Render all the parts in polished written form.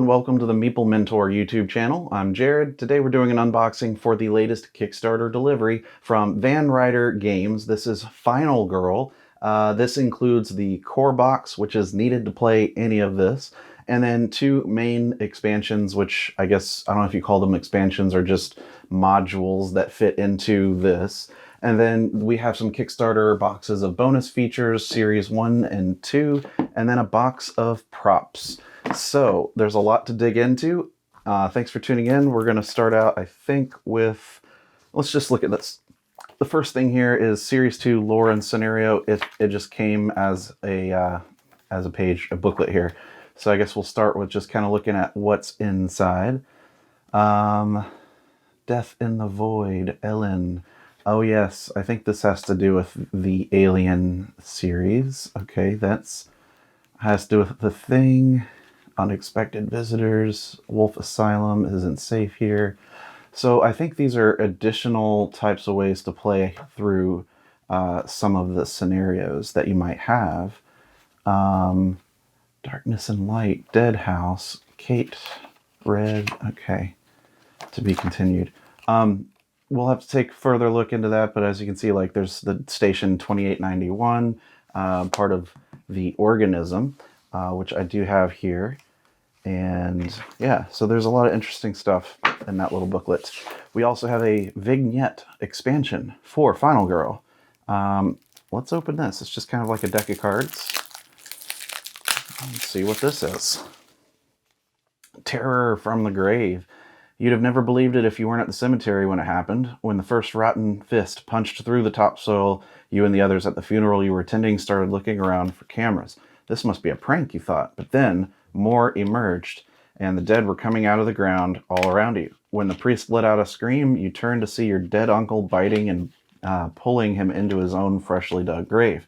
and welcome to the Meeple Mentor YouTube channel. I'm Jared. Today we're doing an unboxing for the latest Kickstarter delivery from Ryder Games. This is Final Girl. This includes the core box, which is needed to play any of this, and then two main expansions, which I guess, I don't know if you call them expansions or just modules that fit into this. And then we have some Kickstarter boxes of bonus features, Series 1 and 2, and then a box of props. So there's a lot to dig into. Thanks for tuning in. We're going to start out, I think, with, let's just look at this. The first thing here is Series 2 lore and scenario. It just came as a page, a booklet here. So I guess we'll start with just kind of looking at what's inside. Death in the Void, Ellen. Oh yes, I think this has to do with the Alien series. Okay, that's has to do with The Thing, Unexpected Visitors, Wolf Asylum isn't safe here. So I think these are additional types of ways to play through some of the scenarios that you might have. Darkness and Light, Dead House, Kate, Red, okay, to be continued. We'll have to take a further look into that, but as you can see, like there's the Station 2891, part of the organism, which I do have here. And yeah, so there's a lot of interesting stuff in that little booklet. We also have a vignette expansion for Final Girl. Let's open this. It's just kind of like a deck of cards. Let's see what this is. Terror from the Grave. You'd have never believed it if you weren't at the cemetery when it happened. When the first rotten fist punched through the topsoil, you and the others at the funeral you were attending started looking around for cameras. This must be a prank, you thought. But then, more emerged, and the dead were coming out of the ground all around you. When the priest let out a scream, you turned to see your dead uncle biting and pulling him into his own freshly dug grave.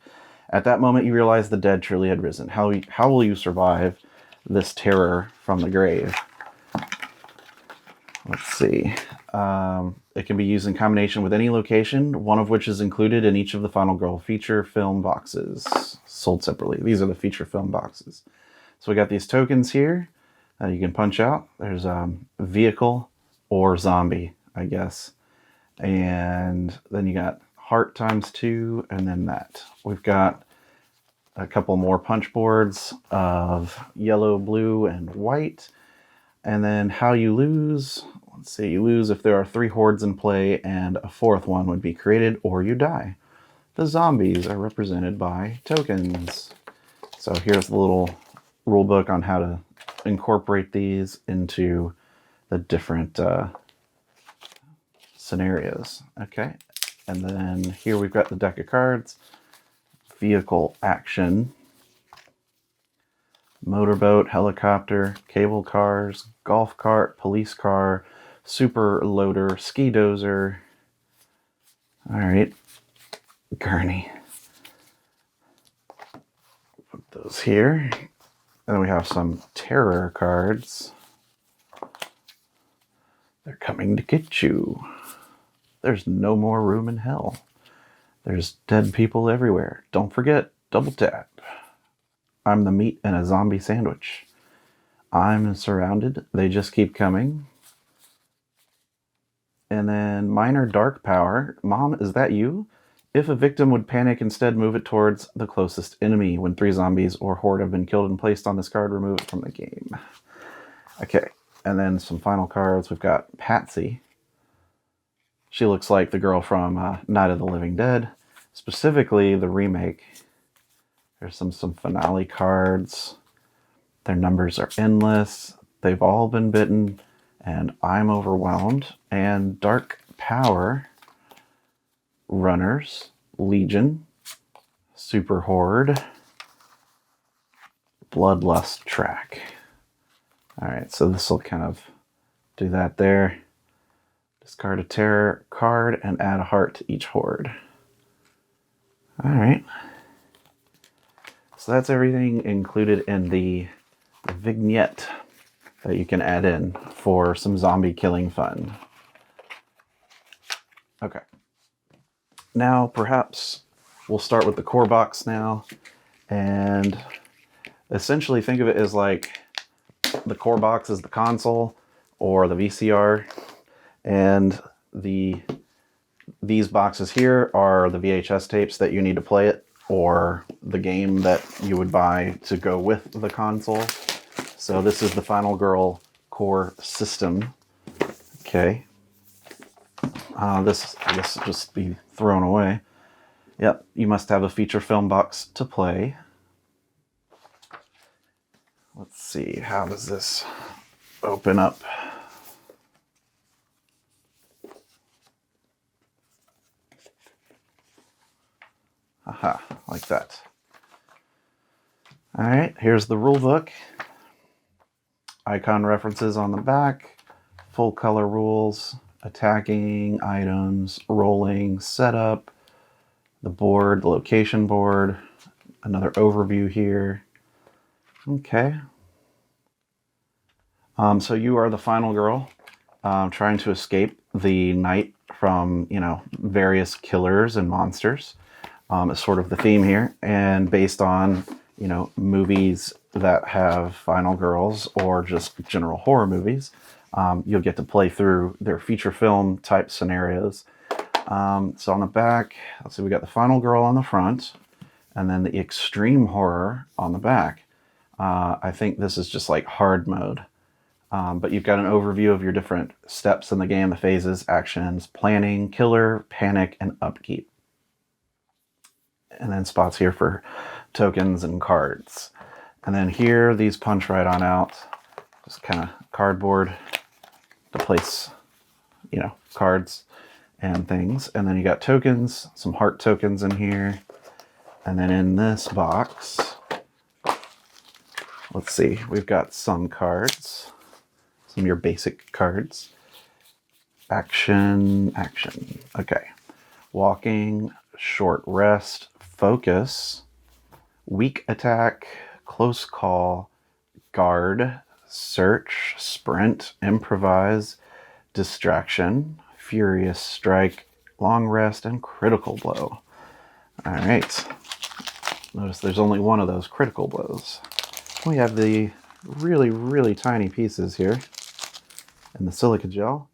At that moment, you realized the dead truly had risen. How will you survive this terror from the grave? Let's see. It can be used in combination with any location, one of which is included in each of the Final Girl feature film boxes, sold separately. These are the feature film boxes. So we got these tokens here you can punch out. There's vehicle or zombie, I guess. And then you got heart ×2, and then that. We've got a couple more punch boards of yellow, blue, and white. And then how you lose. Let's see, you lose if there are 3 hordes in play and a 4th one would be created, or you die. The zombies are represented by tokens. So here's the little rule book on how to incorporate these into the different scenarios. Okay, and then here we've got the deck of cards. Vehicle action. Motorboat, helicopter, cable cars, golf cart, police car, super loader, ski dozer. All right, gurney. Put those here. And then we have some terror cards. They're coming to get you. There's no more room in hell. There's dead people everywhere. Don't forget, double tap. I'm the meat in a zombie sandwich. I'm surrounded. They just keep coming. And then minor dark power. Mom, is that you? If a victim would panic, instead move it towards the closest enemy. When 3 zombies or horde have been killed and placed on this card, remove it from the game. Okay, and then some final cards. We've got Patsy. She looks like the girl from Night of the Living Dead. Specifically, the remake. There's some finale cards. Their numbers are endless. They've all been bitten. And I'm overwhelmed. And Dark Power. Runners. Legion. Super Horde. Bloodlust Track. Alright, so this will kind of do that there. Discard a terror card and add a heart to each horde. Alright. So that's everything included in the vignette that you can add in for some zombie killing fun. Okay. Now, perhaps we'll start with the core box now. And essentially think of it as like the core box is the console or the VCR, and these boxes here are the VHS tapes that you need to play it, or the game that you would buy to go with the console. So this is the Final Girl core system. Okay. This, I guess, just be thrown away. Yep, you must have a feature film box to play. Let's see, how does this open up? Aha, like that. All right, here's the rule book. Icon references on the back, full color rules, attacking, items, rolling, setup, the board, the location board, another overview here. Okay. So you are the final girl trying to escape the night from, various killers and monsters. Is sort of the theme here, and based on, movies that have final girls or just general horror movies, you'll get to play through their feature film type scenarios. So on the back, let's see, we got the final girl on the front, and then the extreme horror on the back. I think this is just like hard mode. But you've got an overview of your different steps in the game, the phases, actions, planning, killer, panic, and upkeep. And then spots here for tokens and cards. And then here, these punch right on out. Just kind of cardboard to place, cards and things. And then you got tokens, some heart tokens in here. And then in this box, let's see, we've got some cards, some of your basic cards. Action. Okay. Walking, short rest, focus, weak attack, close call, guard, search, sprint, improvise, distraction, furious strike, long rest, and critical blow. All right. Notice there's only one of those critical blows. We have the really, really tiny pieces here in the silica gel.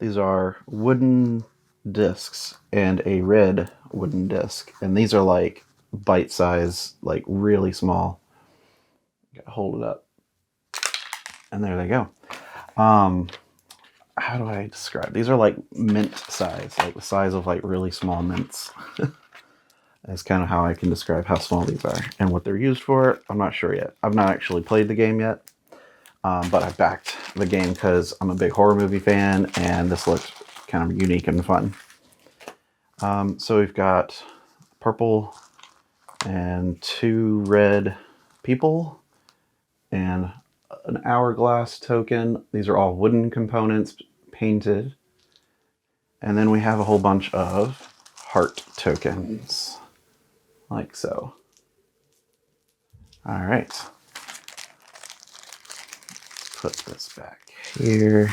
These are wooden discs and a red wooden disc, and these are like bite size, like really small. Gotta hold it up, and there they go. How do I describe? These are like mint size, like the size of like really small mints. That's kind of how I can describe how small these are. And what they're used for, I'm not sure yet. I've not actually played the game yet, but I backed the game because I'm a big horror movie fan, and this looked kind of unique and fun. So we've got purple and 2 red people and an hourglass token. These are all wooden components painted. And then we have a whole bunch of heart tokens, like so. All right. Put this back here.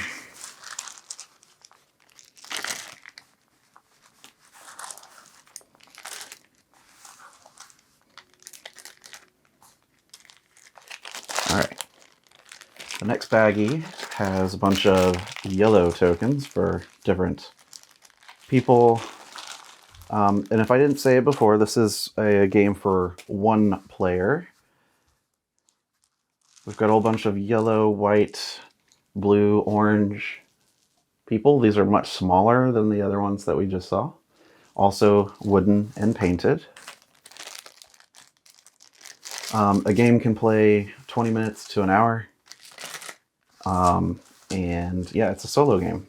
All right. The next baggie has a bunch of yellow tokens for different people. And if I didn't say it before, this is a game for 1 player. We've got a whole bunch of yellow, white, blue, orange people. These are much smaller than the other ones that we just saw. Also wooden and painted. A game can play 20 minutes to an hour. And yeah, it's a solo game.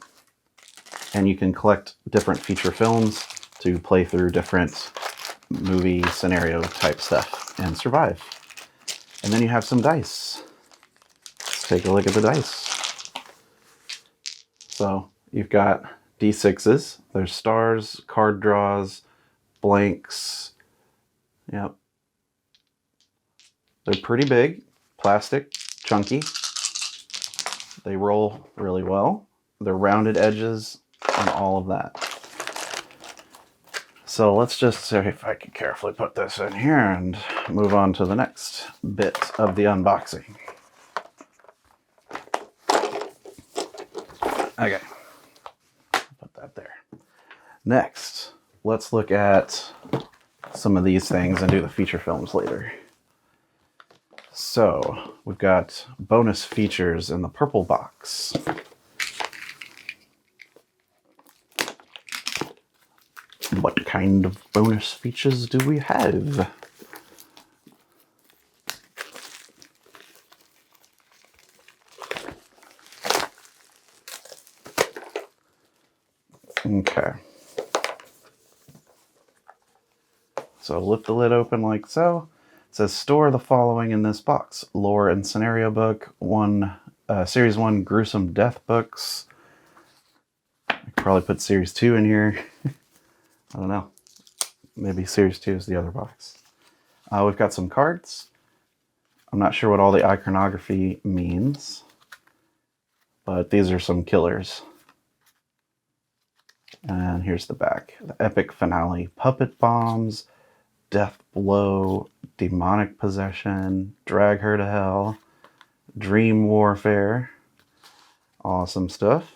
And you can collect different feature films to play through different movie scenario type stuff and survive. And then you have some dice. Let's take a look at the dice. So you've got D6s. There's stars, card draws, blanks. Yep. They're pretty big, plastic, chunky. They roll really well. They're rounded edges and all of that. So let's just see if I can carefully put this in here and move on to the next bit of the unboxing. Okay, put that there. Next, let's look at some of these things and do the feature films later. So we've got bonus features in the purple box. What kind of bonus features do we have? Okay. So lift the lid open like so. It says store the following in this box: lore and scenario book, series 1 gruesome death books. I could probably put series 2 in here. I don't know. Maybe series 2 is the other box. We've got some cards. I'm not sure what all the iconography means, but these are some killers. And here's the back. The epic finale: puppet bombs, death blow, demonic possession, drag her to hell, dream warfare. Awesome stuff.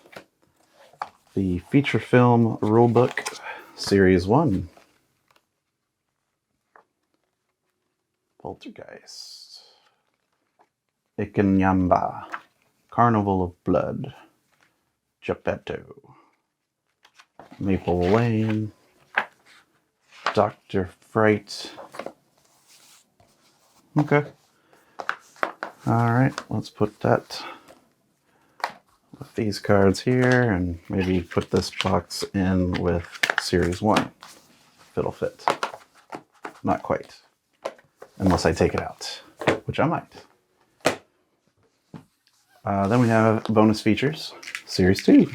The feature film rulebook, series 1. Poltergeist. Ikanyamba. Carnival of Blood. Geppetto. Maple Lane. Dr. Fright. Okay. Alright, let's put that with these cards here and maybe put this box in with series 1 if it'll fit. Not quite. Unless I take it out, which I might. Then we have bonus features, series 2.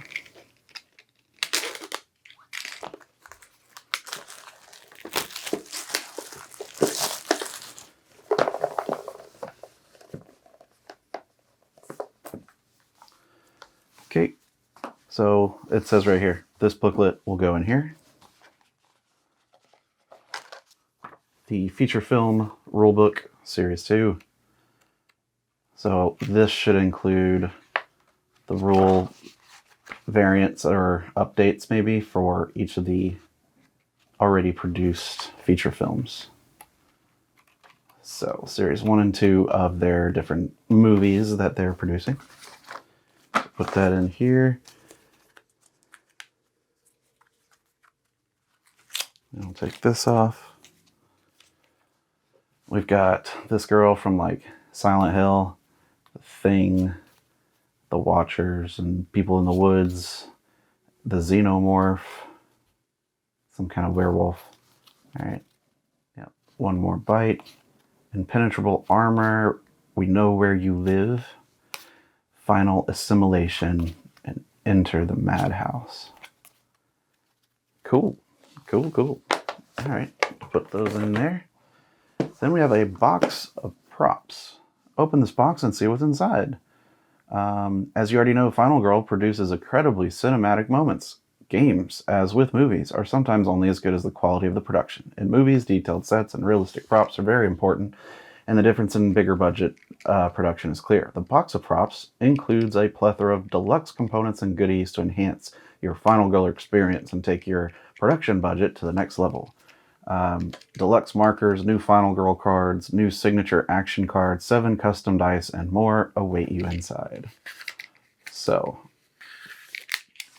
Okay, so it says right here, this booklet will go in here. The feature film rulebook, series 2. So this should include the rule variants or updates maybe for each of the already produced feature films. So series 1 and 2 of their different movies that they're producing. Put that in here. I'll take this off. We've got this girl from like Silent Hill, The Thing, The Watchers, and People in the Woods, the Xenomorph, some kind of werewolf. All right. Yep. One more bite. Impenetrable armor. We know where you live. Final assimilation and enter the madhouse. Cool. Cool, cool. All right. Put those in there. Then we have a box of props. Open this box and see what's inside. As you already know, Final Girl produces incredibly cinematic moments. Games, as with movies, are sometimes only as good as the quality of the production. In movies, detailed sets and realistic props are very important, and the difference in bigger budget production is clear. The box of props includes a plethora of deluxe components and goodies to enhance your Final Girl experience and take your production budget to the next level. Deluxe markers, new Final Girl cards, new signature action cards, 7 custom dice, and more await you inside. So,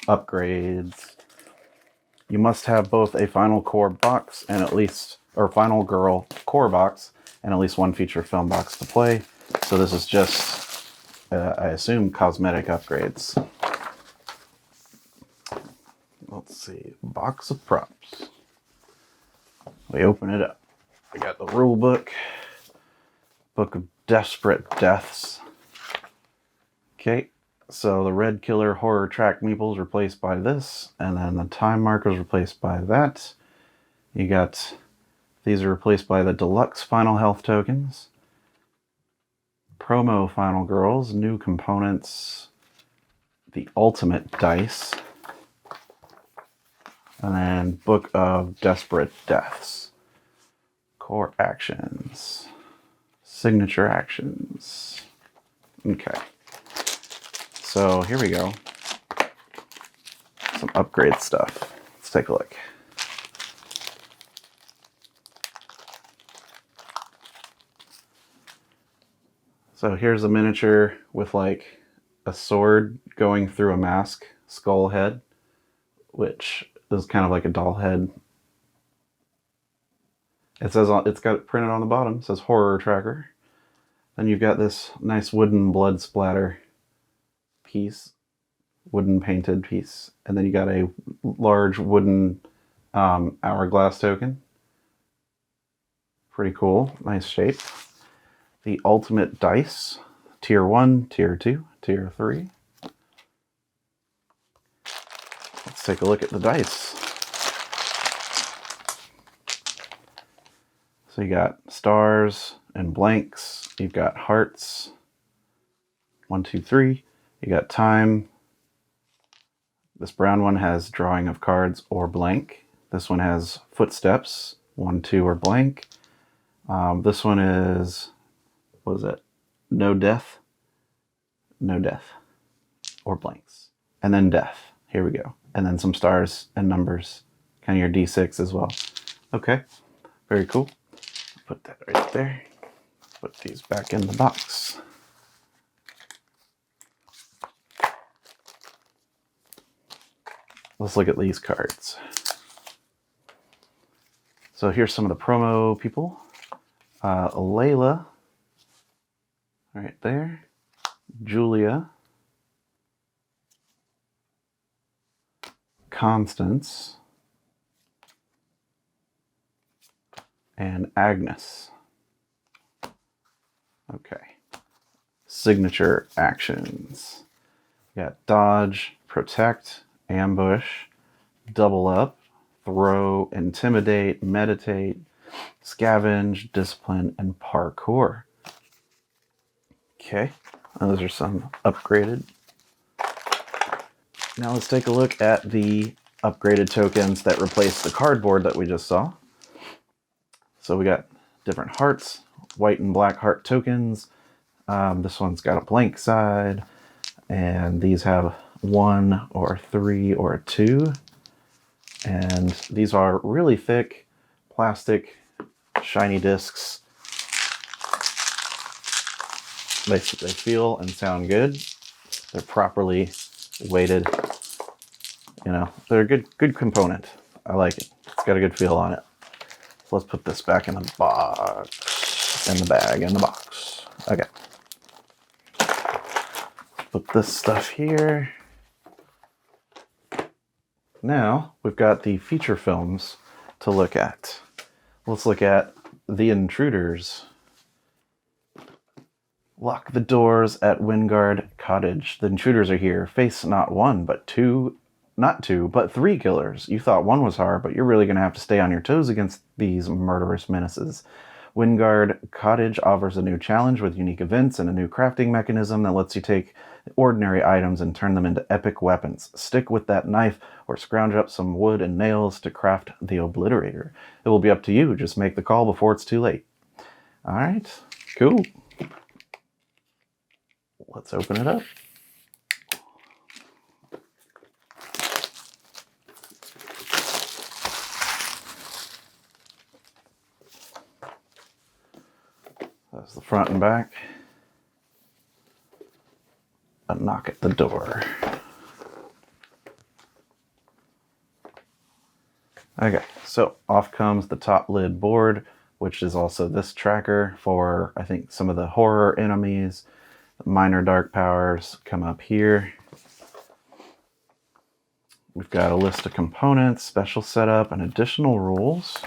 upgrades. You must have both a Final Core box and Final Girl core box and at least one feature film box to play. So this is just, I assume, cosmetic upgrades. Let's see, box of props. We open it up. We got the rule book, book of desperate deaths. Okay, so the red killer horror track meeples replaced by this, and then the time markers replaced by that. You got, these are replaced by the deluxe final health tokens. Promo Final Girls, new components, the ultimate dice, and then book of desperate deaths. Core actions, signature actions. Okay, so here we go. some upgrade stuff. Let's take a look. So here's a miniature with like a sword going through a mask skull head, which is kind of like a doll head. It says it's got it printed on the bottom. It says horror tracker. Then you've got this nice wooden blood splatter piece, wooden painted piece, and then you got a large wooden hourglass token. Pretty cool, nice shape. The ultimate dice, tier 1, tier 2, tier 3. Let's take a look at the dice. So you got stars and blanks. You've got hearts. 1, 2, 3. You got time. This brown one has drawing of cards or blank. This one has footsteps. 1, 2, or blank. This one is, what is it? No death. No death. Or blanks. And then death. Here we go. And then some stars and numbers. Kind of your D6 as well. Okay. Very cool. Put that right there. Put these back in the box. Let's look at these cards. So here's some of the promo people. Layla, right there. Julia. Constance. And Agnes. Okay. Signature actions. We got dodge, protect, ambush, double up, throw, intimidate, meditate, scavenge, discipline, and parkour. Okay, those are some upgraded. Now let's take a look at the upgraded tokens that replace the cardboard that we just saw. So we got different hearts, white and black heart tokens. This one's got a blank side, and these have 1 or 3 or 2. And these are really thick plastic shiny discs. They feel and sound good. They're properly weighted. You know, they're a good component. I like it. It's got a good feel on it. So let's put this back in the box, in the bag, in the box. Okay. Put this stuff here. Now we've got the feature films to look at. Let's look at The Intruders. Lock the doors at Wingard Cottage. The intruders are here. Face not 1, but 2, not 2, but 3 killers. You thought 1 was hard, but you're really going to have to stay on your toes against these murderous menaces. Wingard Cottage offers a new challenge with unique events and a new crafting mechanism that lets you take ordinary items and turn them into epic weapons. Stick with that knife or scrounge up some wood and nails to craft the Obliterator. It will be up to you. Just make the call before it's too late. All right, cool. Let's open it up. That's the front and back. A knock at the door. Okay, so off comes the top lid board, which is also this tracker for, I think, some of the horror enemies. Minor dark powers come up here. We've got a list of components, special setup, and additional rules.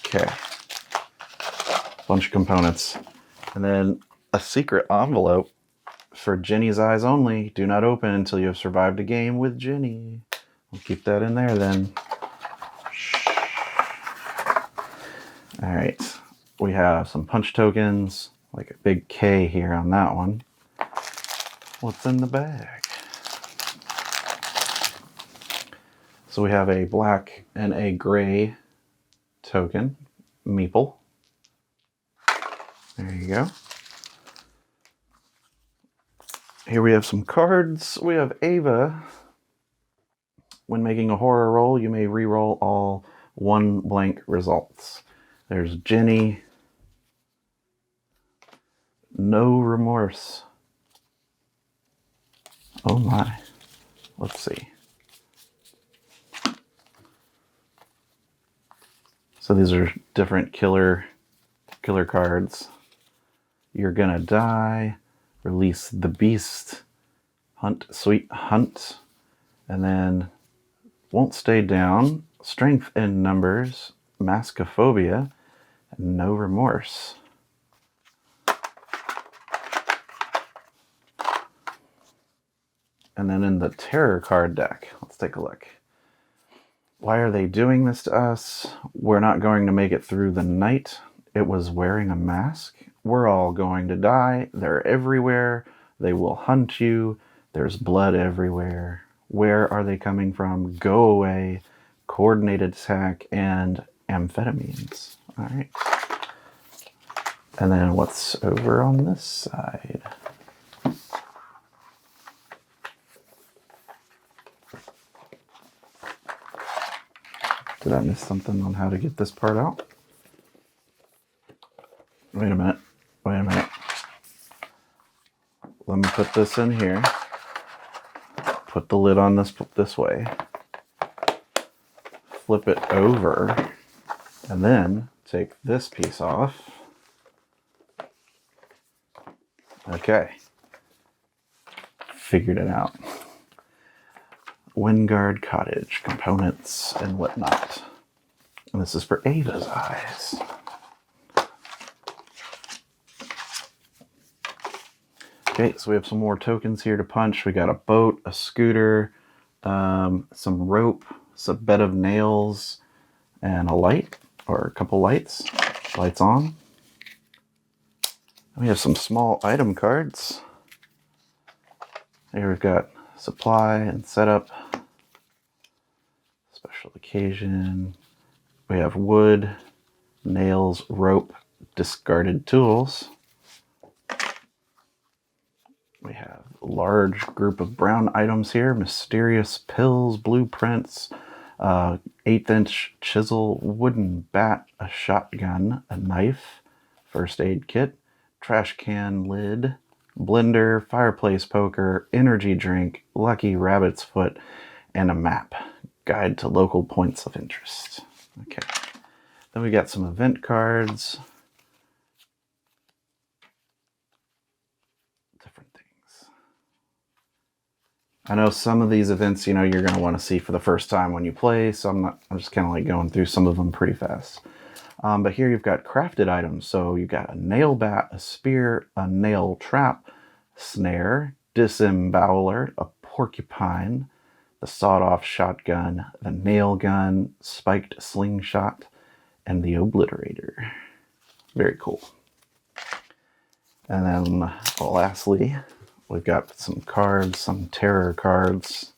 Okay. Bunch of components. And then a secret envelope for Jenny's eyes only. Do not open until you have survived a game with Jenny. We'll keep that in there then. All right, we have some punch tokens, like a big K here on that one. What's in the bag? So we have a black and a gray token, Meeple. There you go. Here we have some cards. We have Ava. When making a horror roll, you may re-roll all 1 blank results. There's Jenny. No remorse. Oh my. Let's see. So these are different killer cards. You're gonna die. Release the beast. Hunt, sweet hunt. And then won't stay down. Strength in numbers. Maskophobia. And no remorse. And then in the terror card deck, let's take a look. Why are they doing this to us? We're not going to make it through the night. It was wearing a mask. We're all going to die. They're everywhere. They will hunt you. There's blood everywhere. Where are they coming from? Go away. Coordinated attack and amphetamines. All right. And then what's over on this side? Did I miss something on how to get this part out? Wait a minute. Wait a minute. Let me put this in here. Put the lid on this way. Flip it over. And then take this piece off. Okay. Figured it out. Wingard Cottage, components and whatnot. And this is for Ava's eyes. Okay, so we have some more tokens here to punch. We got a boat, a scooter, some rope, some bed of nails, and a light, or a couple lights. Lights on. We have some small item cards. Here we've got supply and setup, special occasion. We have wood, nails, rope, discarded tools. We have a large group of brown items here, mysterious pills, blueprints, 1/8-inch chisel, wooden bat, a shotgun, a knife, first aid kit, trash can lid, blender, fireplace poker, energy drink, lucky rabbit's foot, and a map. Guide to local points of interest. Okay. Then we got some event cards. Different things. I know some of these events, you're going to want to see for the first time when you play, so I'm just kind of like going through some of them pretty fast. But here you've got crafted items. So you've got a nail bat, a spear, a nail trap, snare, disemboweler, a porcupine, the sawed-off shotgun, the nail gun, spiked slingshot, and the obliterator. Very cool. And then lastly, we've got some cards, some terror cards.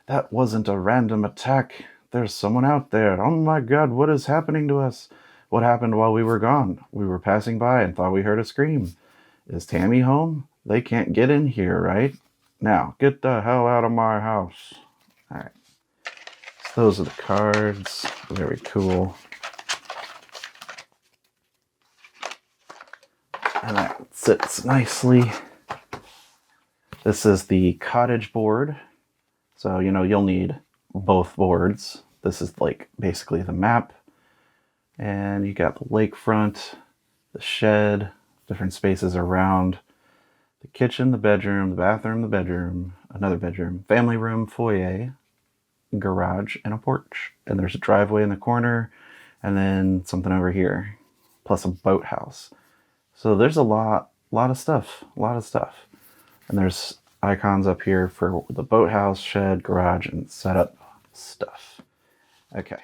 That wasn't a random attack. There's someone out there. Oh my God, what is happening to us? What happened while we were gone? We were passing by and thought we heard a scream. Is Tammy home? They can't get in here, right? Now, get the hell out of my house. All right. So those are the cards. Very cool. And that sits nicely. This is the cottage board. So, you'll need both boards. This is like basically the map. And you got the lakefront, the shed, different spaces around the kitchen, the bedroom, the bathroom, the bedroom, another bedroom, family room, foyer, garage, and a porch. And there's a driveway in the corner, and then something over here, plus a boathouse. So there's a lot of stuff, And there's icons up here for the boathouse, shed, garage, and setup stuff. Okay.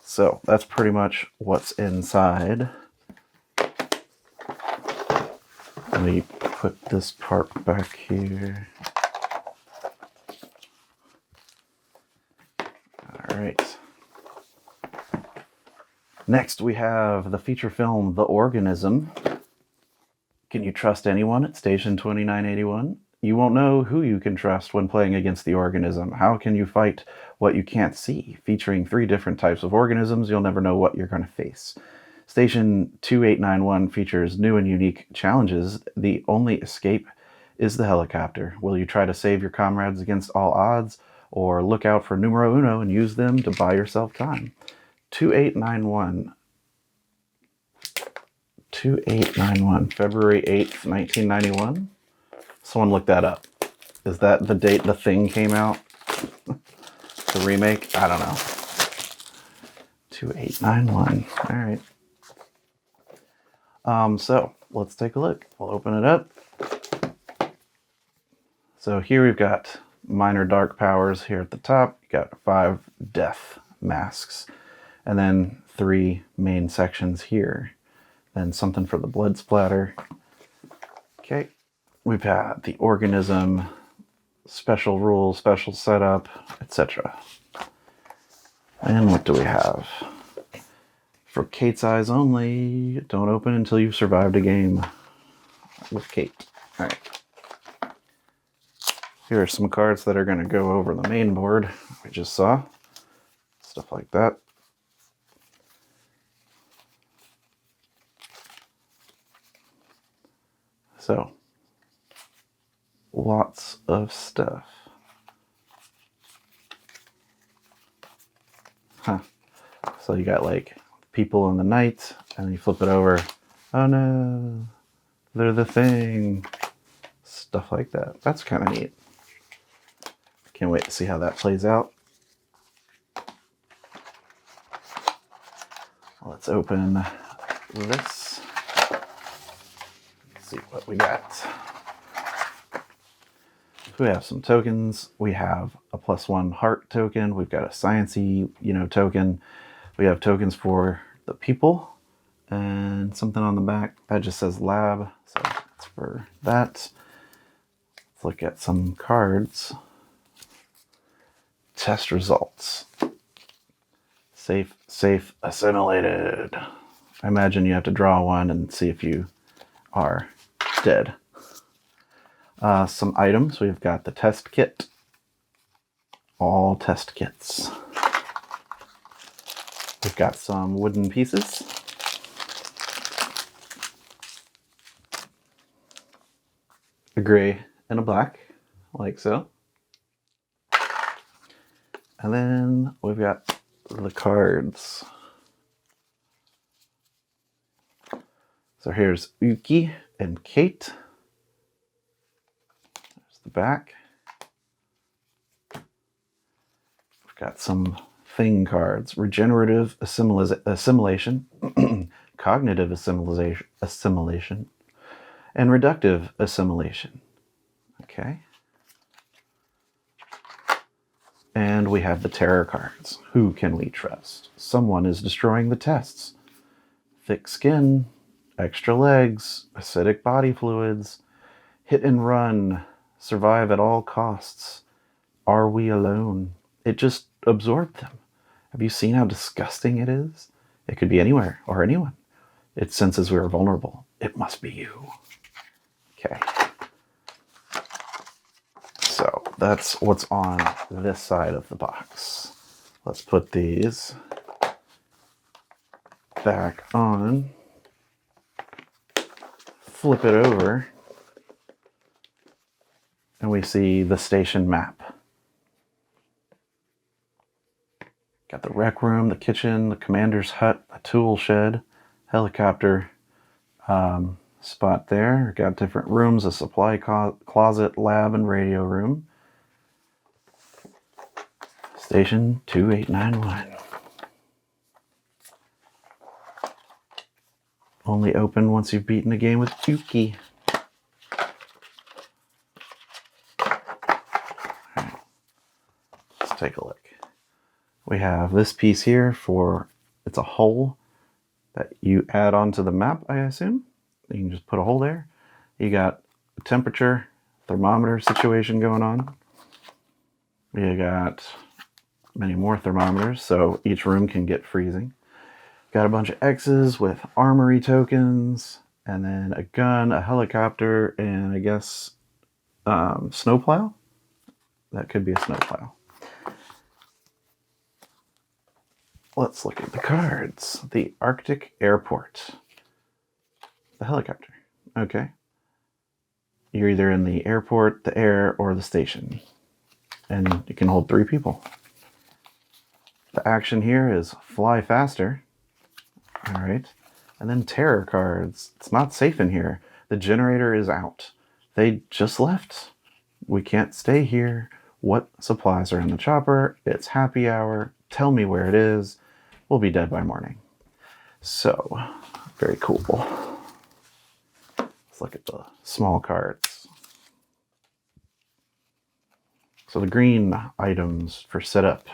So that's pretty much what's inside. Let me put this part back here. All right. Next, we have the feature film, The Organism. Can you trust anyone at Station 2981? You won't know who you can trust when playing against the organism. How can you fight what you can't see? Featuring 3 different types of organisms, you'll never know what you're going to face. Station 2891 features new and unique challenges. The only escape is the helicopter. Will you try to save your comrades against all odds, or look out for numero uno and use them to buy yourself time? 2891. 2891, February 8th, 1991. Someone look that up. Is that the date The Thing came out? The remake? I don't know. 2891. All right. So let's take a look. We'll open it up. So here we've got minor dark powers here at the top. You got 5 death masks, and then 3 main sections here. Then something for the blood splatter. Okay. We've had the organism, special rules, special setup, etc. And what do we have? For Kate's eyes only, don't open until you've survived a game with Kate. All right. Here are some cards that are going to go over the main board we just saw. Stuff like that. So, lots of stuff. So you got like people in the night, and then you flip it over. Oh no, they're the thing. Stuff like that. That's kind of neat. Can't wait to see how that plays out. Let's open this. Let's see what we got. We have some tokens. We have a +1 heart token. We've got a sciencey, token. We have tokens for the people and something on the back that just says lab. So that's for that. Let's look at some cards. Test results. Safe, assimilated. I imagine you have to draw one and see if you are dead. Some items. We've got the test kit. All test kits. We've got some wooden pieces. A gray and a black, like so. And then we've got the cards. So here's Yuki and Kate. There's the back. We've got some thing cards. Regenerative assimilation, cognitive assimilation, and reductive assimilation. Okay. And we have the terror cards. Who can we trust? Someone is destroying the tests. Thick skin, extra legs, acidic body fluids, hit and run, survive at all costs. Are we alone? It just absorbed them. Have you seen how disgusting it is? It could be anywhere or anyone. It senses we are vulnerable. It must be you. Okay. So that's what's on this side of the box. Let's put these back on. Flip it over. And we see the station map. Got the rec room, the kitchen, the commander's hut, a tool shed, helicopter spot there. Got different rooms, a supply closet, lab, and radio room. Station 2891. Only open once you've beaten a game with Yuki. Alright. Let's take a look. We have this piece here for, it's a hole that you add onto the map, I assume. You can just put a hole there. You got a temperature, thermometer situation going on. You got many more thermometers, so each room can get freezing. Got a bunch of X's with armory tokens, and then a gun, a helicopter, and I guess snowplow. That could be a snowplow. Let's look at the cards. The Arctic Airport. The helicopter. Okay. You're either in the airport, the air, or the station. And you can hold 3 people. The action here is fly faster. All right. And then terror cards. It's not safe in here. The generator is out. They just left. We can't stay here. What supplies are in the chopper? It's happy hour. Tell me where it is. We'll be dead by morning. So, very cool. Let's look at the small cards. So the green items for setup.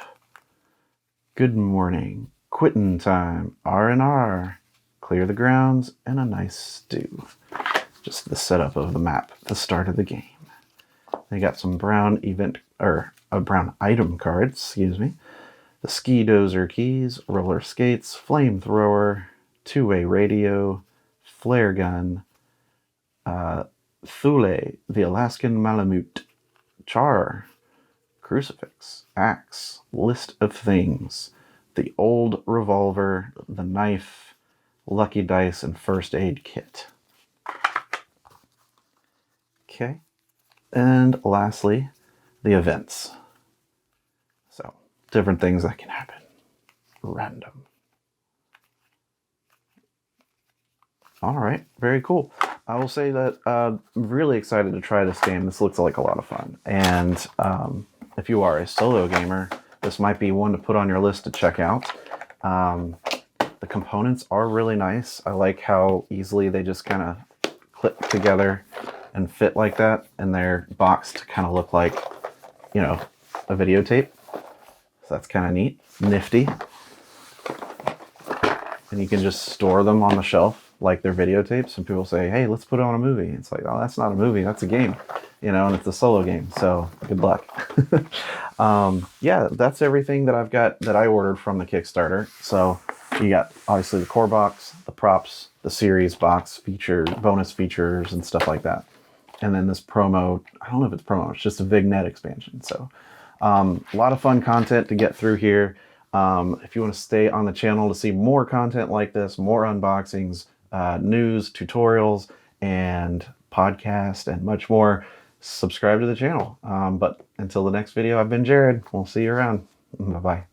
Good morning. Quittin' time. R&R. Clear the grounds and a nice stew. Just the setup of the map, the start of the game. They got some brown brown item cards, excuse me. The ski dozer keys, roller skates, flamethrower, 2-way radio, flare gun, Thule, the Alaskan Malamute, char, crucifix, axe, list of things, the old revolver, the knife, lucky dice, and first aid kit. Okay. And lastly, the events. So, different things that can happen. Random. All right, very cool. I will say that I'm really excited to try this game. This looks like a lot of fun. And if you are a solo gamer, this might be one to put on your list to check out. The components are really nice. I like how easily they just kind of clip together and fit like that, and they're boxed to kind of look like, you know, a videotape. So that's kind of neat, nifty. And you can just store them on the shelf like they're videotapes, and people say, hey, let's put on a movie. It's like, oh, that's not a movie, that's a game, you know, and it's a solo game, so good luck. Yeah, that's everything that I've got that I ordered from the Kickstarter. So you got obviously the core box, the props, the series box, bonus features and stuff like that. And then this promo, I don't know if it's promo, it's just a vignette expansion. So a lot of fun content to get through here. If you want to stay on the channel to see more content like this, more unboxings, news, tutorials, and podcast, and much more, subscribe to the channel. But until the next video, I've been Jared. We'll see you around. Bye-bye.